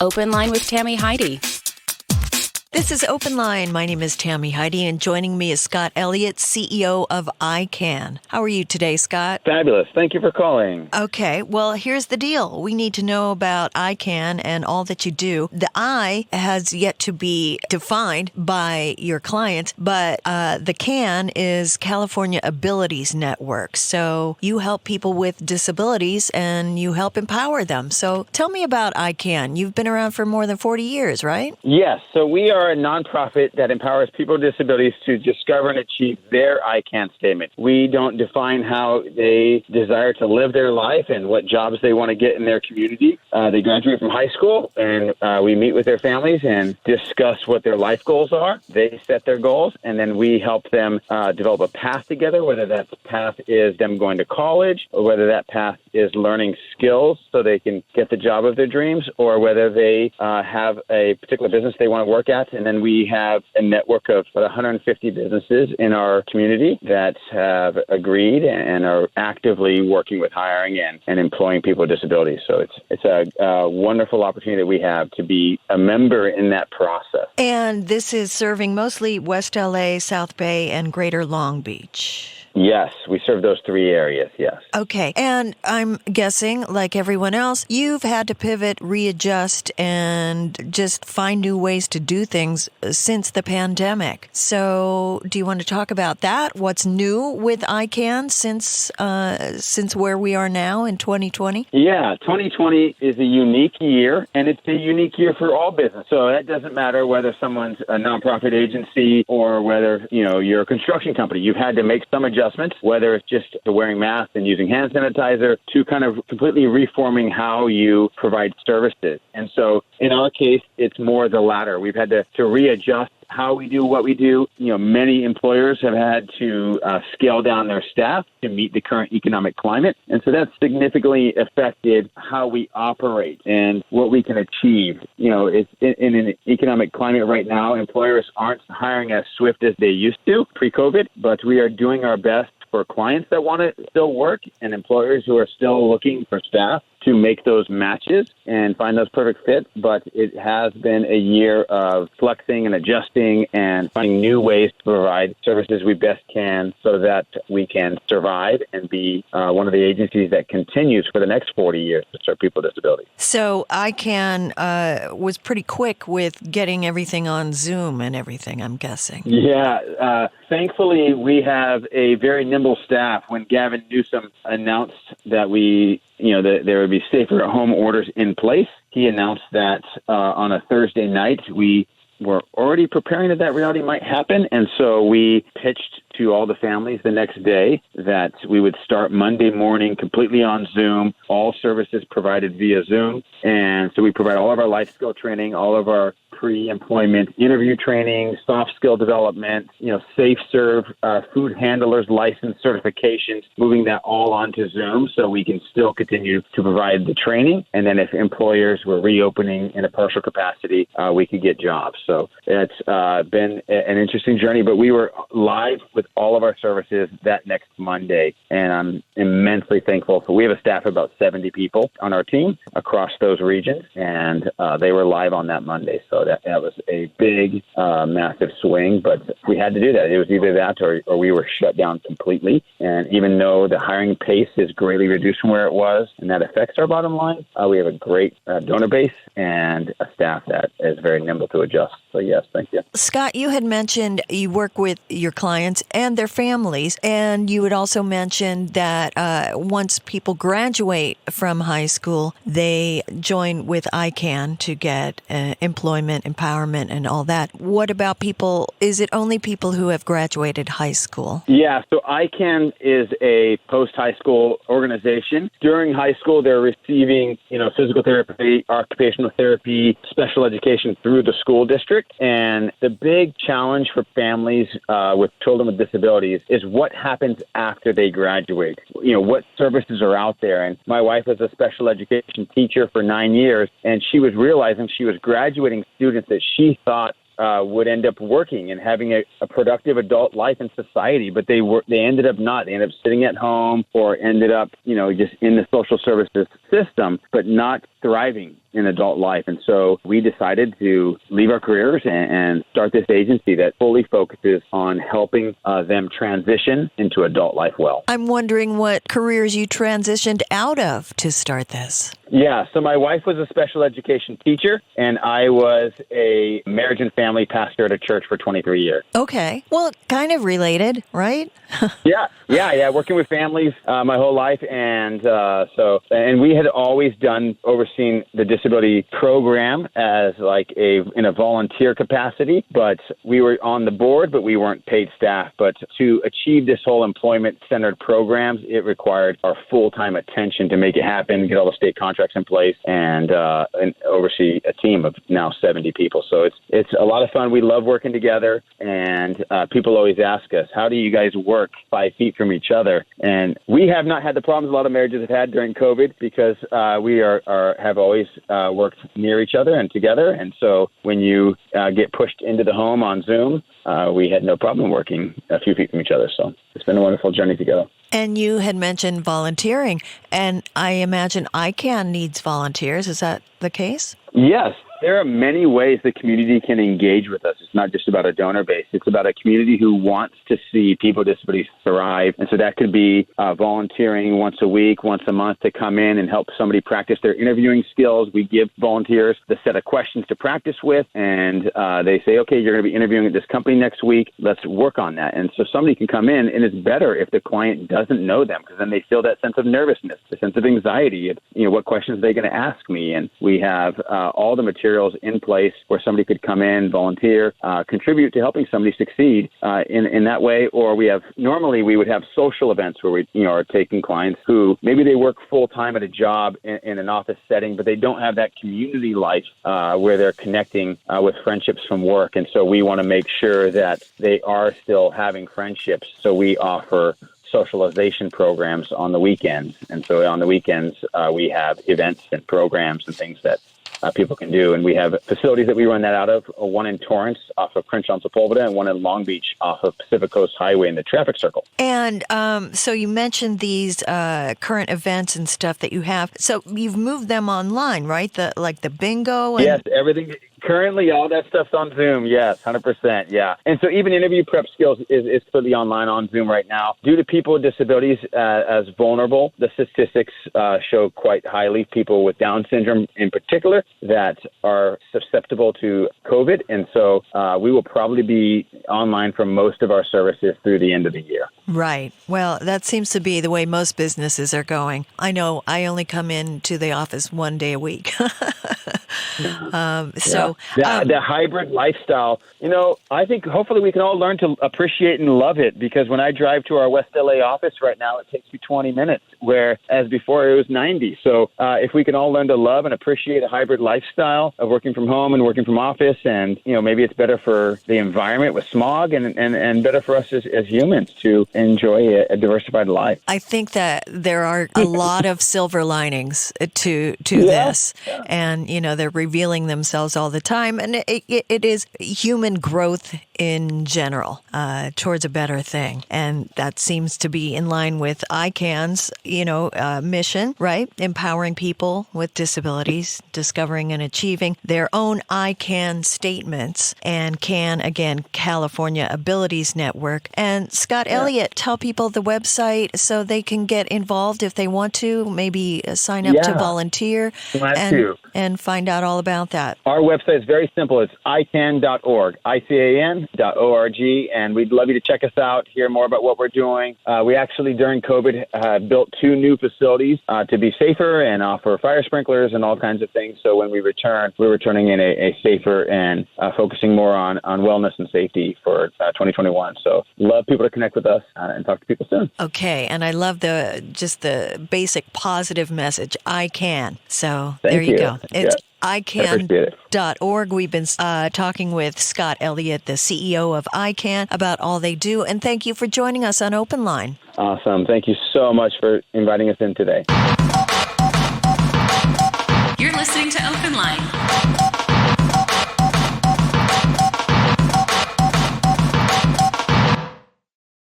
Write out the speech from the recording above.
Open Line with Tammy Heidi. This is Open Line. My name is Tammy Heidi, and joining me is Scott Elliott, CEO of ICAN. How are you today, Scott? Fabulous. Thank you for calling. Okay, well, here's the deal. We need to know about ICAN and all that you do. The I has yet to be defined by your clients, but the CAN is California Abilities Network. So you help people with disabilities and you help empower them. So tell me about ICAN. You've been around for more than 40 years, right? Yes. So we are a nonprofit that empowers people with disabilities to discover and achieve their ICAN statement. We don't define how they desire to live their life and what jobs they want to get in their community. They graduate from high school, and we meet with their families and discuss what their life goals are. They set their goals, and then we help them develop a path together, whether that path is them going to college or whether that path is learning skills so they can get the job of their dreams, or whether they have a particular business they want to work at. And then we have a network of about 150 businesses in our community that have agreed and are actively working with hiring and employing people with disabilities. So it's a wonderful opportunity that we have to be a member in that process. And this is serving mostly West LA, South Bay, and Greater Long Beach. Yes, we serve those three areas, yes. Okay, and I'm guessing, like everyone else, you've had to pivot, readjust, and just find new ways to do things since the pandemic. So do you want to talk about that? What's new with ICAN since where we are now in 2020? Yeah, 2020 is a unique year, and it's a unique year for all business. So that doesn't matter whether someone's a nonprofit agency or whether, you're a construction company. You've had to make some adjustments, whether it's just wearing masks and using hand sanitizer, to kind of completely reforming how you provide services. And so in our case, it's more the latter. We've had to readjust how we do what we do. Many employers have had to scale down their staff to meet the current economic climate. And so that's significantly affected how we operate and what we can achieve. It's in an economic climate right now, employers aren't hiring as swift as they used to pre-COVID, but we are doing our best for clients that want to still work and employers who are still looking for staff to make those matches and find those perfect fits. But it has been a year of flexing and adjusting and finding new ways to provide services we best can so that we can survive and be one of the agencies that continues for the next 40 years to serve people with disabilities. So ICAN was pretty quick with getting everything on Zoom and everything, I'm guessing. Yeah. Thankfully, we have a very nimble staff. When Gavin Newsom announced that that there would be safer at home orders in place, he announced that on a Thursday night. We were already preparing that reality might happen. And so we pitched to all the families the next day that we would start Monday morning completely on Zoom, all services provided via Zoom. And so we provide all of our life skill training, all of our pre-employment interview training, soft skill development, safe serve, food handlers, license certifications, moving that all onto Zoom so we can still continue to provide the training. And then if employers were reopening in a partial capacity, we could get jobs. So it's been an interesting journey, but we were live with all of our services that next Monday. And I'm immensely thankful. So we have a staff of about 70 people on our team across those regions, and they were live on that Monday. So that was a big, massive swing, but we had to do that. It was either that or we were shut down completely. And even though the hiring pace is greatly reduced from where it was, and that affects our bottom line, we have a great donor base and a staff that is very nimble to adjust. So yes, thank you. Scott, you had mentioned you work with your clients and their families, and you had also mentioned that once people graduate from high school, they join with ICAN to get employment, empowerment, and all that. What about people? Is it only people who have graduated high school? Yeah, so ICAN is a post-high school organization. During high school, they're receiving, physical therapy, occupational therapy, special education through the school district. And the big challenge for families with children with disabilities is what happens after they graduate. What services are out there. And my wife was a special education teacher for 9 years, and she was realizing she was graduating students that she thought would end up working and having a productive adult life in society, but they ended up not. They ended up sitting at home or ended up, just in the social services system, but not thriving in adult life. And so we decided to leave our careers and start this agency that fully focuses on helping them transition into adult life well. I'm wondering what careers you transitioned out of to start this. Yeah, so my wife was a special education teacher, and I was a marriage and family pastor at a church for 23 years. Okay. Well, kind of related, right? Yeah. Working with families my whole life, and we had always overseen the disability program as in a volunteer capacity, but we were on the board, but we weren't paid staff. But to achieve this whole employment-centered programs, it required our full-time attention to make it happen, get all the state contracts in place, and oversee a team of now 70 people. So it's a lot of fun. We love working together, and people always ask us, how do you guys work 5 feet from each other? And we have not had the problems a lot of marriages have had during COVID because we have always worked near each other and together. And so when you get pushed into the home on Zoom, we had no problem working a few feet from each other. So it's been a wonderful journey together. And you had mentioned volunteering, and I imagine ICAN needs volunteers. Is that the case? Yes. There are many ways the community can engage with us. It's not just about a donor base. It's about a community who wants to see people with disabilities thrive. And so that could be volunteering once a week, once a month to come in and help somebody practice their interviewing skills. We give volunteers the set of questions to practice with, and they say, okay, you're going to be interviewing at this company next week. Let's work on that. And so somebody can come in, and it's better if the client doesn't know them, because then they feel that sense of nervousness, the sense of anxiety. What questions are they going to ask me? And we have all the materials in place where somebody could come in, volunteer, contribute to helping somebody succeed in that way. Or normally we would have social events where we are taking clients who maybe they work full time at a job in an office setting, but they don't have that community life where they're connecting with friendships from work. And so we want to make sure that they are still having friendships. So we offer socialization programs on the weekends. And so on the weekends, we have events and programs and things that people can do. And we have facilities that we run that out of, one in Torrance off of Crenshaw and Sepulveda, and one in Long Beach off of Pacific Coast Highway in the traffic circle. And so you mentioned these current events and stuff that you have. So you've moved them online, right? The bingo? Yes, everything. Currently, all that stuff's on Zoom. Yes, 100%. Yeah. And so even interview prep skills is fully online on Zoom right now. Due to people with disabilities as vulnerable, the statistics show quite highly people with Down syndrome in particular that are susceptible to COVID. And so we will probably be online for most of our services through the end of the year. Right. Well, that seems to be the way most businesses are going. I know I only come into the office one day a week. The hybrid lifestyle, I think hopefully we can all learn to appreciate and love it, because when I drive to our West LA office right now, it takes me 20 minutes, whereas before it was 90. So if we can all learn to love and appreciate a hybrid lifestyle of working from home and working from office, and maybe it's better for the environment with smog and better for us as humans to enjoy a diversified life. I think that there are a lot of silver linings to this, and they're revealing themselves all the time, and it is human growth in general towards a better thing, and that seems to be in line with ICAN's mission, right? Empowering people with disabilities, discovering and achieving their own ICAN statements, and CAN, again, California Abilities Network. And Scott Elliott, tell people the website so they can get involved if they want to, maybe sign up to volunteer and find out all about that. Our website is very simple. It's ICAN.org, ICAN.org, and we'd love you to check us out, hear more about what we're doing. We actually, during COVID, built 2 new facilities to be safer and offer fire sprinklers and all kinds of things. So when we return, we're returning in a safer and focusing more on wellness and safety for 2021. So love people to connect with us and talk to people soon. Okay, and I love the basic positive message, I can. So Thank there you you. go. It's I ICAN.org. We've been talking with Scott Elliott, the CEO of ICAN, about all they do. And thank you for joining us on Open Line. Awesome. Thank you so much for inviting us in today. You're listening to Open Line.